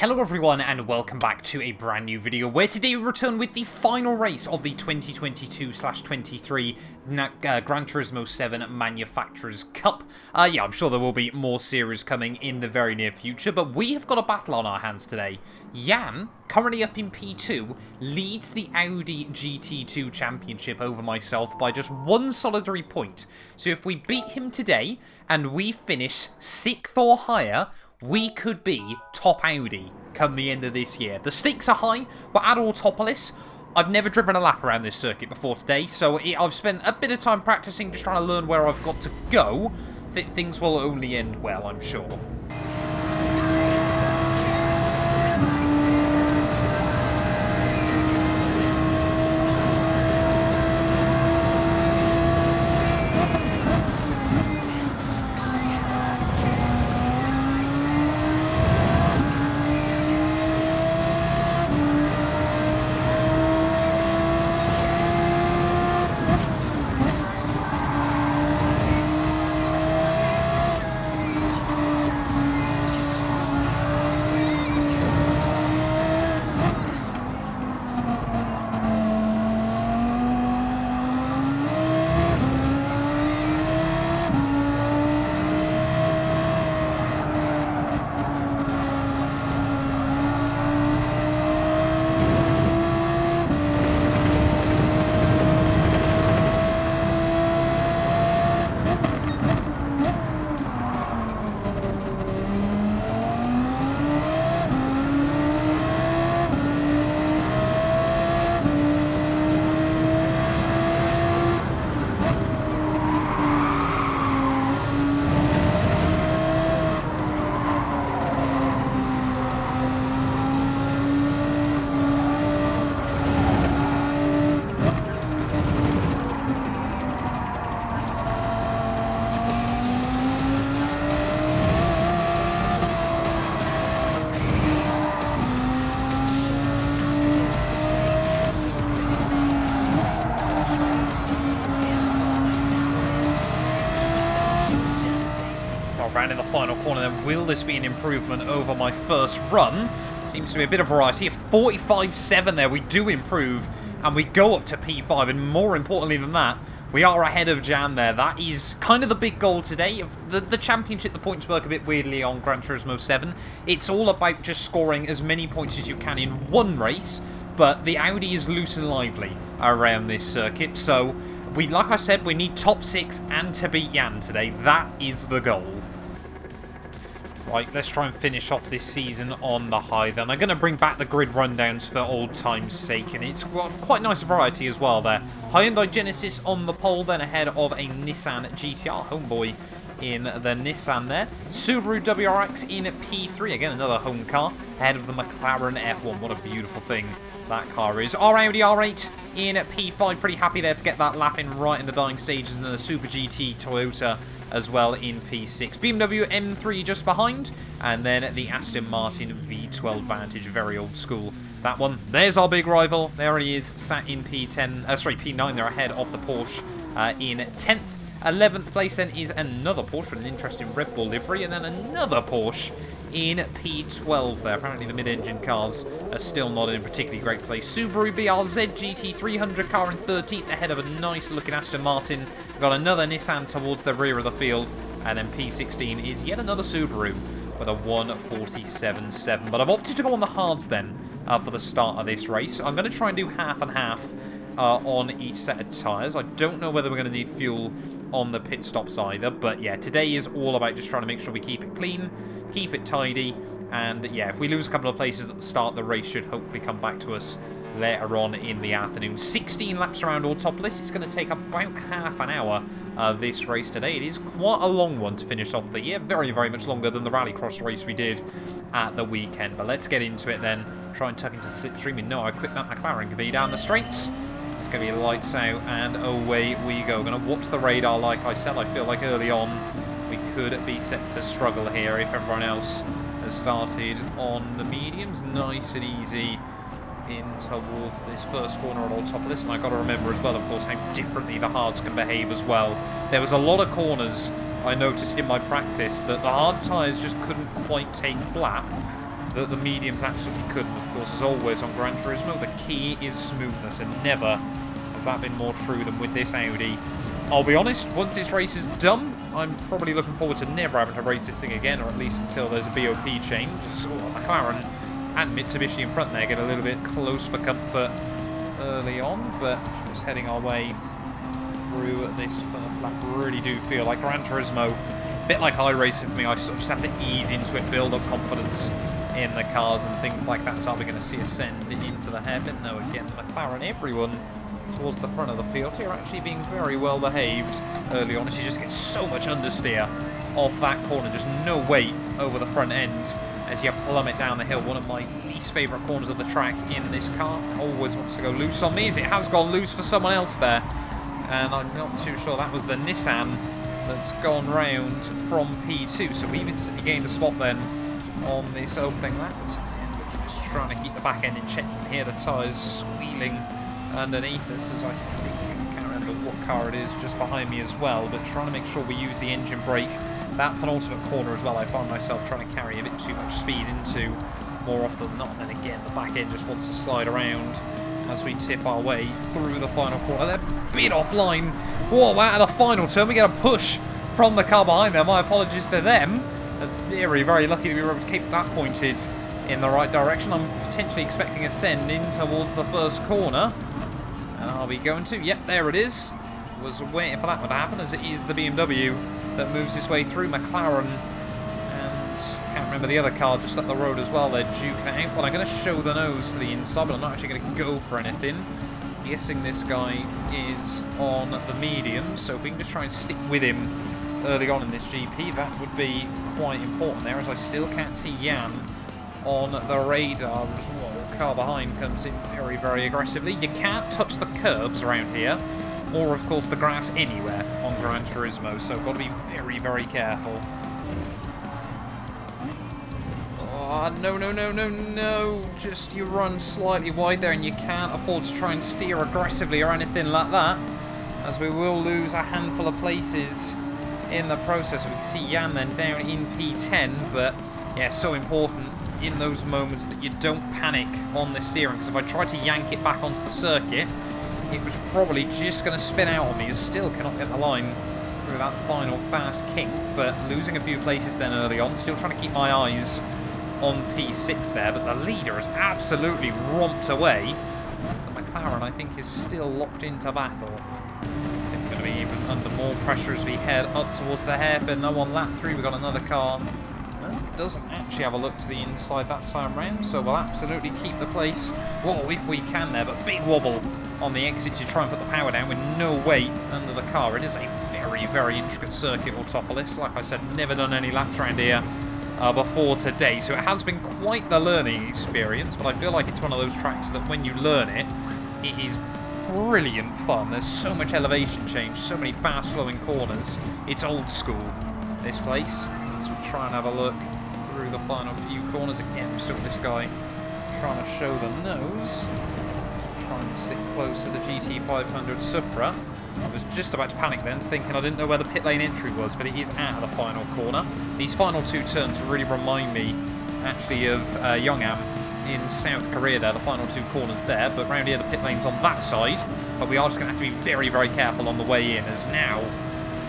Hello everyone and welcome back to a brand new video where today we return with the final race of the 2022/23 Gran Turismo 7 Manufacturers Cup. Yeah, I'm sure there will be more series coming in the very near future, but we have got a battle on our hands today. Jan, currently up in P2, leads the Audi GT2 championship over myself by just one solitary point. So if we beat him today and we finish 6th or higher, we could be top Audi come the end of this year. The stakes are high. We're at Autopolis. I've never driven a lap around this circuit before today, so I've spent a bit of time practicing, just trying to learn where I've got to go. Things will only end well, I'm sure. Round in the final corner then, will this be an improvement over my first run? Seems to be a bit of variety. 45.7 there, we do improve and we go up to P5, and more importantly than that, we are ahead of Jan there. That is kind of the big goal today. Of the championship, the points work a bit weirdly on Gran Turismo 7. It's all about just scoring as many points as you can in one race, but the Audi is loose and lively around this circuit, so like I said, we need top 6 and to beat Jan today. That is the goal. Right, let's try and finish off this season on the high then. I'm going to bring back the grid rundowns for old time's sake, and it's got quite nice variety as well there. Hyundai Genesis on the pole, then ahead of a Nissan GTR, homeboy in the Nissan there. Subaru WRX in P3, again another home car, ahead of the McLaren F1. What a beautiful thing that car is. Our Audi R8 in P5, pretty happy there to get that lap in right in the dying stages, and then the Super GT Toyota as well in P6. BMW M3 just behind, and then the Aston Martin V12 Vantage, very old school. That one. There's our big rival. There he is, sat in P9. They're ahead of the Porsche in 10th. 11th place then is another Porsche with an interesting Red Bull livery, and then another Porsche in P12 there. Apparently the mid-engine cars are still not in a particularly great place. Subaru BRZ GT300 car in 13th, ahead of a nice looking Aston Martin. We've got another Nissan towards the rear of the field, and then P16 is yet another Subaru with a 147.7. But I've opted to go on the hards then for the start of this race. I'm going to try and do half and half on each set of tyres. I don't know whether we're going to need fuel on the pit stops either, but yeah, today is all about just trying to make sure we keep it clean, keep it tidy, and yeah, if we lose a couple of places at the start, the race should hopefully come back to us later on in the afternoon. 16 laps around Autopolis. It's going to take about half an hour this race today. It is quite a long one to finish off the year, very, very much longer than the Rallycross race we did at the weekend, but let's get into it then. Try and tuck into the slipstream. We know how quick that McLaren can be down the straights. It's going to be lights out, and away we go. Going to watch the radar, like I said. I feel like early on we could be set to struggle here if everyone else has started on the mediums. Nice and easy in towards this first corner on Autopolis. And I've got to remember as well, of course, how differently the hards can behave as well. There was a lot of corners I noticed in my practice that the hard tyres just couldn't quite take flat. that the mediums absolutely couldn't. Of course, as always on Gran Turismo, the key is smoothness, and never has that been more true than with this Audi. I'll be honest, once this race is done, I'm probably looking forward to never having to race this thing again, or at least until there's a BOP change. So McLaren and Mitsubishi in front there get a little bit close for comfort early on, but just heading our way through this first lap. Really do feel like Gran Turismo, a bit like iRacing for me, I sort of just have to ease into it, build up confidence in the cars and things like that. So are we going to see ascend into the hairpin? No, again, McLaren, everyone towards the front of the field here actually being very well behaved early on, as you just get so much understeer off that corner, just no weight over the front end as you plummet down the hill. One of my least favourite corners of the track in this car. Always wants to go loose on me, as it has gone loose for someone else there, and I'm not too sure that was the Nissan that's gone round from P2, so we've instantly gained a spot then on this opening lap. Just trying to keep the back end in check. You can hear the tyres squealing underneath us, as I think, I can't remember what car it is just behind me as well, but trying to make sure we use the engine brake. That penultimate corner as well, I find myself trying to carry a bit too much speed into more often than not, and then again the back end just wants to slide around as we tip our way through the final corner. They're a bit offline. Whoa, out of the final turn we get a push from the car behind there. My apologies to them. I was very, very lucky that we were able to keep that pointed in the right direction. I'm potentially expecting a send in towards the first corner. And are we going to? Yep, there it is. Was waiting for that one to happen, as it is the BMW that moves its way through. McLaren and can't remember the other car just up the road as well. They're duking it out. But I'm going to show the nose to the inside, but I'm not actually going to go for anything. Guessing this guy is on the medium, so if we can just try and stick with him early on in this GP, that would be quite important there, as I still can't see Jan on the radar. The car behind comes in very, very aggressively. You can't touch the curbs around here, or of course the grass anywhere on Gran Turismo, so got to be very, very careful. Oh, no, no, no, no, no. Just you run slightly wide there, and you can't afford to try and steer aggressively or anything like that, as we will lose a handful of places in the process. We can see Jan then down in P10, but yeah, so important in those moments that you don't panic on the steering, because if I tried to yank it back onto the circuit, it was probably just going to spin out on me, as still cannot get the line through that final fast kick, but losing a few places then early on. Still trying to keep my eyes on P6 there, but the leader has absolutely romped away, as the McLaren, I think, is still locked into battle. Going to be even under more pressure as we head up towards the hairpin. Now on lap 3 we've got another car that doesn't actually have a look to the inside that time round, so we'll absolutely keep the place, whoa, if we can there, but big wobble on the exit to try and put the power down with no weight under the car. It is a very, very intricate circuit, Autopolis. Like I said, never done any laps around here before today, so it has been quite the learning experience, but I feel like it's one of those tracks that when you learn it, it is brilliant fun. There's so much elevation change, so many fast-flowing corners. It's old school, this place. As we try and have a look through the final few corners. Again, we've still got this guy trying to show the nose. Trying to stick close to the GT500 Supra. I was just about to panic then, thinking I didn't know where the pit lane entry was, but it is out of the final corner. These final two turns really remind me, actually, of Yongam in South Korea there, the final two corners there, but round here the pit lane's on that side, but we are just going to have to be very, very careful on the way in, as now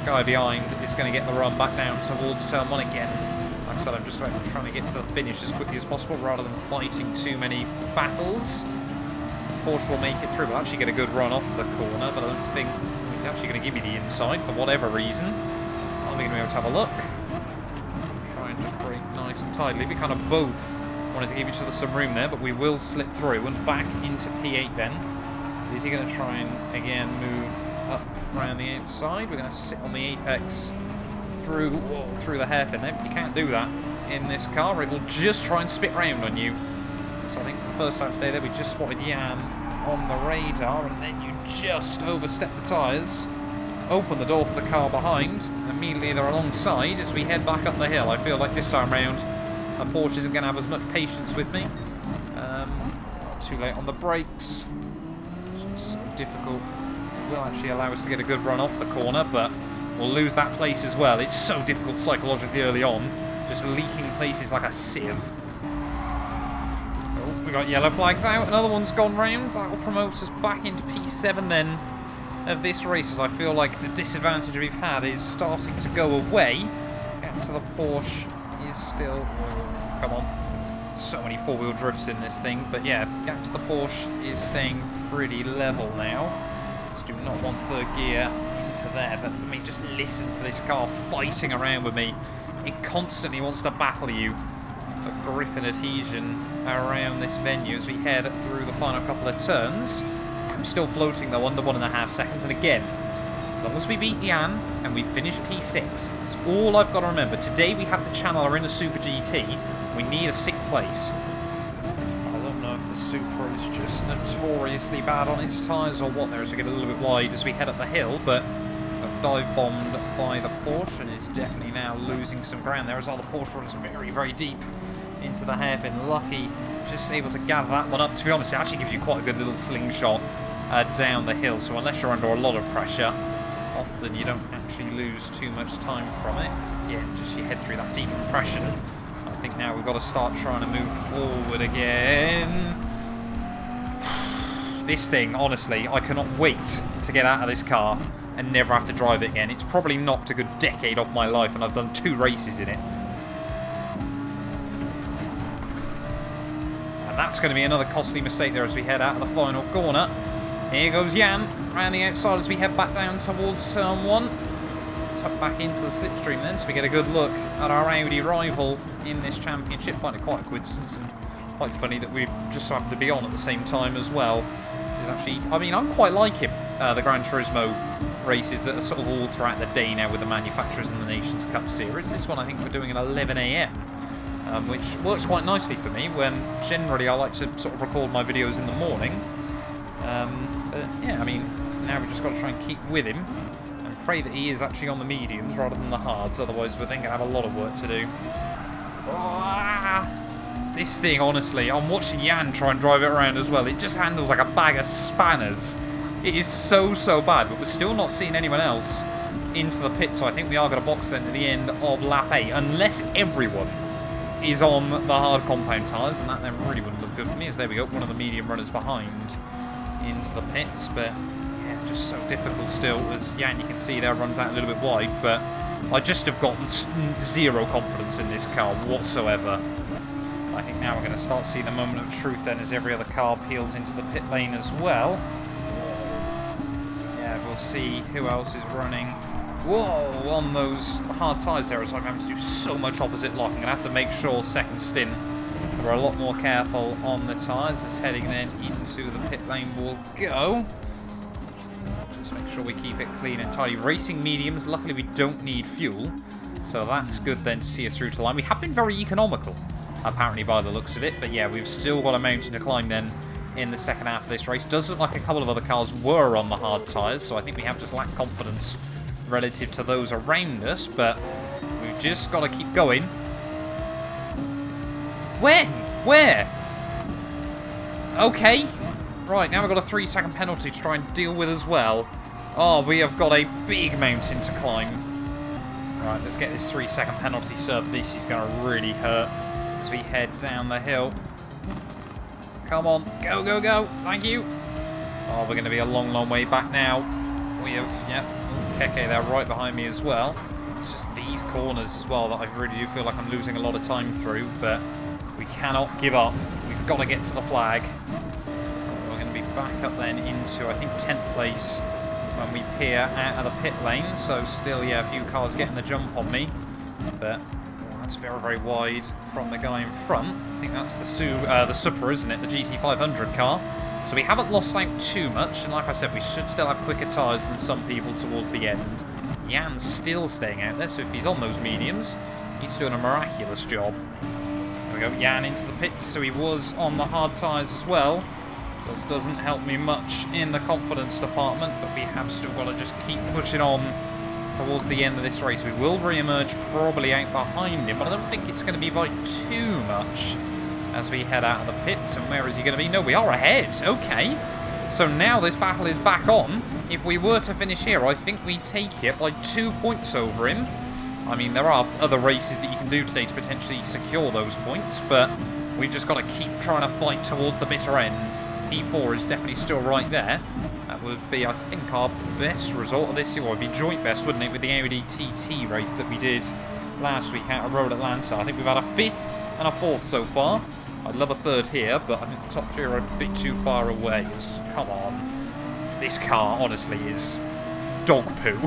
the guy behind is going to get the run back down towards turn 1 again. Like I said, I'm just trying to get to the finish as quickly as possible rather than fighting too many battles. Porsche will make it through. We'll actually get a good run off the corner, but I don't think he's actually going to give me the inside for whatever reason. I'm going to be able to have a look. Try and just brake nice and tidily. We kind of both wanted to give each other some room there, but we will slip through and back into P8 then. Is he going to try and, again, move up around the outside? We're going to sit on the apex through the hairpin there, but you can't do that in this car. It will just try and spit round on you. So I think for the first time today there we just spotted Jan on the radar, and then you just overstep the tyres, open the door for the car behind, and immediately they're alongside as we head back up the hill. I feel like this time round the Porsche isn't going to have as much patience with me. Too late on the brakes. It's just so difficult. It will actually allow us to get a good run off the corner, but we'll lose that place as well. It's so difficult psychologically early on, just leaking places like a sieve. got yellow flags out. Another one's gone round. That will promote us back into P7 then of this race, as I feel like the disadvantage we've had is starting to go away. Getting to the Porsche is still... Come on. So many four-wheel drifts in this thing. But yeah, gap to the Porsche is staying pretty level now. Just do not want third gear into there. But let me just listen to this car fighting around with me. It constantly wants to battle you for grip and adhesion around this venue as we head through the final couple of turns. I'm still floating though, under 1.5 seconds. And again, as long as we beat Jan and we finish P6, it's all I've got to remember. Today we have to channel our inner Super GT. We need a 6th place. I don't know if the Supra is just notoriously bad on its tyres or what there, as we get a little bit wide as we head up the hill, but got dive bombed by the Porsche and is definitely now losing some ground there, as all the Porsche runs very, very deep into the hairpin. Lucky just able to gather that one up. To be honest, it actually gives you quite a good little slingshot down the hill, so unless you're under a lot of pressure, often you don't actually lose too much time from it. Again, just you head through that decompression. I think now we've got to start trying to move forward again. This thing, honestly, I cannot wait to get out of this car and never have to drive it again. It's probably knocked a good decade off my life, and I've done 2 races in it. And that's going to be another costly mistake there as we head out of the final corner. Here goes Jan, around the outside as we head back down towards turn 1. Tuck back into the slipstream then, so we get a good look at our Audi rival in this championship. Find it quite a coincidence and quite funny that we just happen to be on at the same time as well. This is actually, I mean, I'm quite liking the Gran Turismo races that are sort of all throughout the day now with the manufacturers in the Nations Cup series. This one I think we're doing at 11 AM. Which works quite nicely for me when generally I like to sort of record my videos in the morning. But yeah, I mean, now we've just got to try and keep with him and pray that he is actually on the mediums rather than the hards, otherwise we're then going to have a lot of work to do. This thing, honestly, I'm watching Jan try and drive it around as well. It just handles like a bag of spanners. It is so bad, but we're still not seeing anyone else into the pit, so I think we are going to box then to the end of lap 8, unless everyone is on the hard compound tyres, and that then really wouldn't look good for me, as there we go, one of the medium runners behind into the pits. But yeah, just so difficult still, as Jan, you can see there, runs out a little bit wide, but I just have got zero confidence in this car whatsoever. I think now we're going to start seeing the moment of truth then, as every other car peels into the pit lane as well. Yeah, we'll see who else is running. Whoa, on those hard tyres there, as I'm having to do so much opposite lock. I'm going to have to make sure second stint we're a lot more careful on the tyres, as heading then into the pit lane will go. Just make sure we keep it clean and tidy. Racing mediums, luckily we don't need fuel, so that's good then to see us through to line. We have been very economical, apparently, by the looks of it, but yeah, we've still got a mountain to climb then in the second half of this race. Does look like a couple of other cars were on the hard tyres, so I think we have just lacked confidence relative to those around us, but we've just got to keep going. When? Where? Okay. Right, now we've got a 3-second penalty to try and deal with as well. Oh, we have got a big mountain to climb. Right, let's get this 3-second penalty served. This is going to really hurt as we head down the hill. Come on. Go, go, go. Thank you. Oh, we're going to be a long way back now. We have, yep, Keke there right behind me as well. It's just these corners as well that I really do feel like I'm losing a lot of time through, but we cannot give up. We've got to get to the flag. We're going to be back up then into, I think, 10th place when we peer out of the pit lane. So still, yeah, a few cars getting the jump on me, but that's very wide from the guy in front. I think that's the Supra, isn't it? The GT500 car. So we haven't lost out too much, and like I said, we should still have quicker tyres than some people towards the end. Jan's still staying out there, so if he's on those mediums, he's doing a miraculous job. There we go, Jan into the pits, so he was on the hard tyres as well. So it doesn't help me much in the confidence department, but we have still got to just keep pushing on towards the end of this race. We will re-emerge probably out behind him, but I don't think it's going to be by too much as we head out of the pits. And where is he going to be? No, we are ahead. Okay. So now this battle is back on. If we were to finish here, I think we take it by 2 points over him. I mean, there are other races that you can do today to potentially secure those points, but We've just got to keep trying to fight towards the bitter end. P4 is definitely still right there. That would be, I think, our best result of this year. Well, it would be joint best, wouldn't it, with the Audi TT race that we did last week out of Road Atlanta. I think we've had a 5th and a 4th so far. I'd love a 3rd here, but I think the top 3 are a bit too far away. Come on. This car, honestly, is dog poo.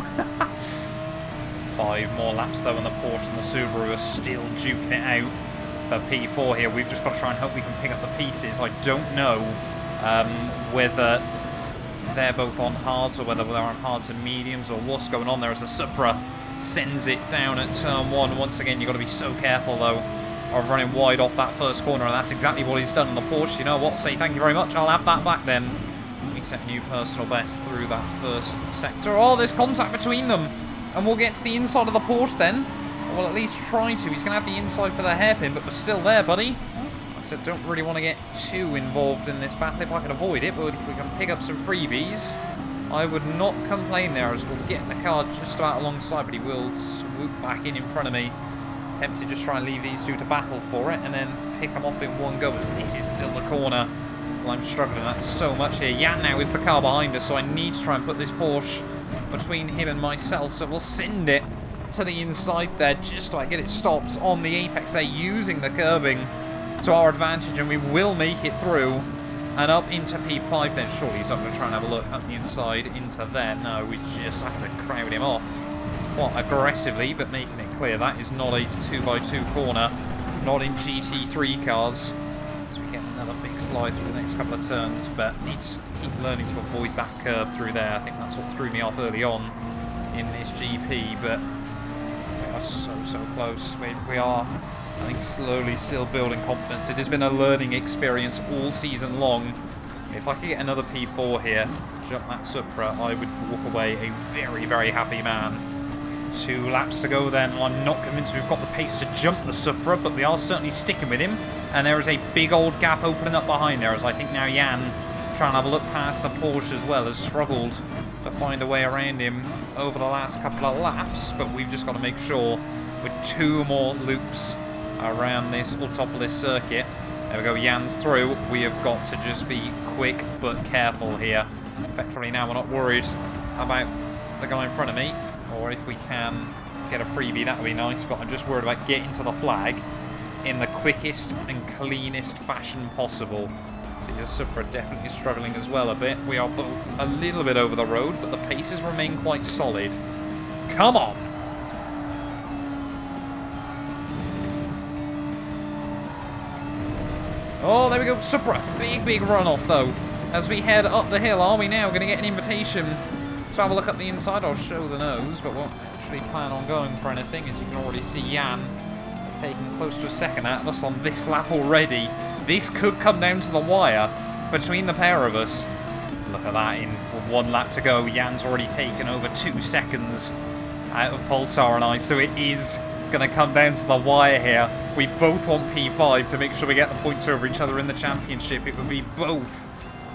5 more laps, though, and the Porsche and the Subaru are still duking it out for P4 here. We've just got to try and hope we can pick up the pieces. I don't know whether they're both on hards or whether they're on hards and mediums or what's going on there as the Supra sends it down at turn 1. Once again, you've got to be so careful, though, of running wide off that first corner, and that's exactly what he's done on the Porsche. You know what? Say thank you very much. I'll have that back then. We set a new personal best through that first sector. Oh, there's contact between them. And we'll get to the inside of the Porsche then. Or we'll at least try to. He's going to have the inside for the hairpin, but we're still there, buddy. Like I said, don't really want to get too involved in this battle if I can avoid it, but if we can pick up some freebies, I would not complain there, as we'll get the car just about alongside, but he will swoop back in front of me. Tempted to just try and leave these two to battle for it and then pick them off in one go, as this is still the corner. Well, I'm struggling at so much here. Jan now is the car behind us, so I need to try and put this Porsche between him and myself, so we'll send it to the inside there just to get it stopped on the apex there, using the curbing to our advantage, and we will make it through and up into P5 then. Surely he's not going to try and have a look up the inside into there. No, we just have to crowd him off quite aggressively, but making it clear that is not a 2x2 corner, not in GT3 cars. As we get another big slide through the next couple of turns, but need to keep learning to avoid that curb through there. I think that's what threw me off early on in this GP, but we are so close. We are, I think, slowly still building confidence. It has been a learning experience all season long. If I could get another P4 here, jump that Supra, I would walk away a very happy man. 2 laps to go then. I'm not convinced we've got the pace to jump the Supra, but we are certainly sticking with him. And there is a big old gap opening up behind there, as I think now Jan, trying to have a look past the Porsche as well, has struggled to find a way around him over the last couple of laps. But we've just got to make sure with 2 more loops around this Autopolis circuit. There we go, Jan's through. We have got to just be quick but careful here. Effectively now we're not worried about the guy in front of me, or if we can get a freebie, that would be nice, but I'm just worried about getting to the flag in the quickest and cleanest fashion possible. See, the Supra definitely struggling as well a bit. We are both a little bit over the road, but the paces remain quite solid. Come on! Oh, there we go, Supra. Big runoff, though. As we head up the hill, are we now going to get an invitation to have a look up the inside? I'll show the nose, but won't actually plan on going for anything. As you can already see, Jan is taking close to a second at us on this lap already. This could come down to the wire between the pair of us. Look at that, in 1 lap to go, Jan's already taken over 2 seconds out of Pulsar and I, so it is going to come down to the wire here. We both want P5 to make sure we get the points over each other in the championship. It would be both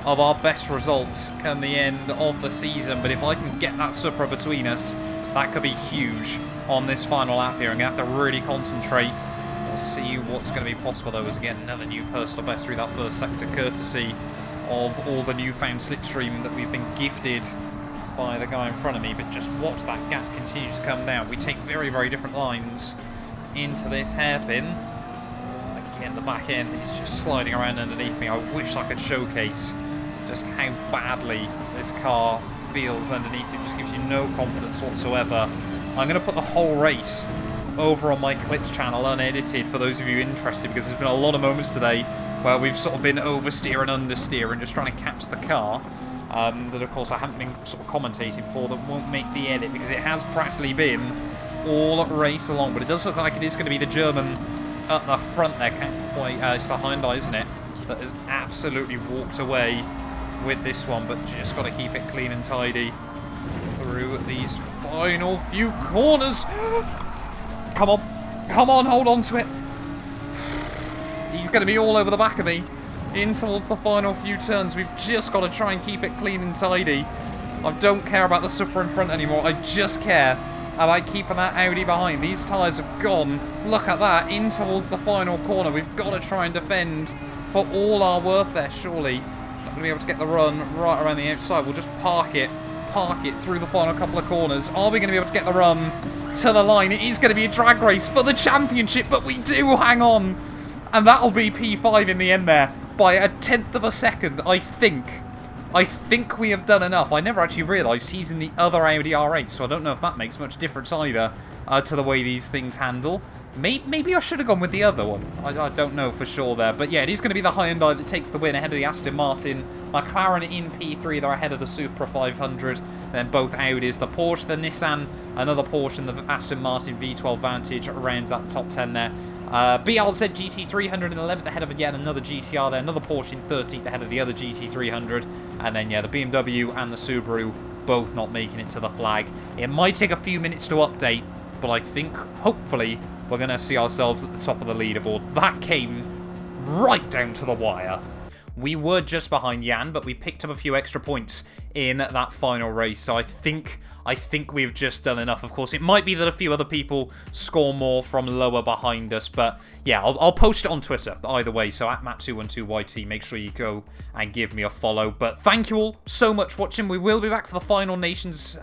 of our best results come the end of the season, but if I can get that Supra between us, that could be huge on this final lap here. I'm going to have to really concentrate. We'll see what's going to be possible, though, as again another new personal best through that first sector, courtesy of all the newfound slipstream that we've been gifted by the guy in front of me. But just watch that gap continue to come down. We take very different lines into this hairpin. Again, the back end is just sliding around underneath me. I wish I could showcase just how badly this car feels underneath. It just gives you no confidence whatsoever. I'm going to put the whole race over on my clips channel unedited for those of you interested, because there's been a lot of moments today where we've sort of been oversteer and understeer and just trying to catch the car that of course I haven't been sort of commentating for, that won't make the edit, because it has practically been all race along. But it does look like it is going to be the German at the front there, it's the Hyundai, isn't it, that has absolutely walked away with this one. But just got to keep it clean and tidy through these final few corners. Come on, hold on to it. He's going to be all over the back of me in towards the final few turns. We've just got to try and keep it clean and tidy. I don't care about the Supra in front anymore. I just care about keeping that Audi behind. These tyres have gone, look at that, in towards the final corner. We've got to try and defend for all our worth there, surely. Not going to be able to get the run right around the outside. We'll just park it through the final couple of corners. Are we going to be able to get the run to the line? It is going to be a drag race for the championship, but we do hang on. And that'll be P5 in the end there by a tenth of a second, I think. I think we have done enough. I never actually realised he's in the other Audi R8, so I don't know if that makes much difference either to the way these things handle. Maybe I should have gone with the other one. I don't know for sure there. But yeah, it is going to be the Hyundai that takes the win ahead of the Aston Martin. McLaren in P3, they're ahead of the Supra 500. Then both Audis, the Porsche, the Nissan, another Porsche, and the Aston Martin V12 Vantage rounds out the top 10 there. BLZ GT300 in 11th ahead of yet another GTR there. Another Porsche in 13th ahead of the other GT300. And then, yeah, the BMW and the Subaru both not making it to the flag. It might take a few minutes to update, but I think, hopefully, we're going to see ourselves at the top of the leaderboard. That came right down to the wire. We were just behind Jan, but we picked up a few extra points in that final race. So I think we've just done enough. Of course, it might be that a few other people score more from lower behind us. But yeah, I'll post it on Twitter either way. So at Matt212YT, make sure you go and give me a follow. But thank you all so much for watching. We will be back for the final Nations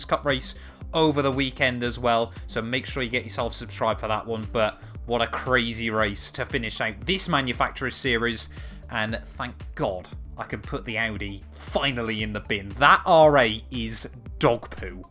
Cup race over the weekend as well. So make sure you get yourself subscribed for that one. But what a crazy race to finish out this Manufacturers Series. And thank God I can put the Audi finally in the bin. That R8 is dog poo.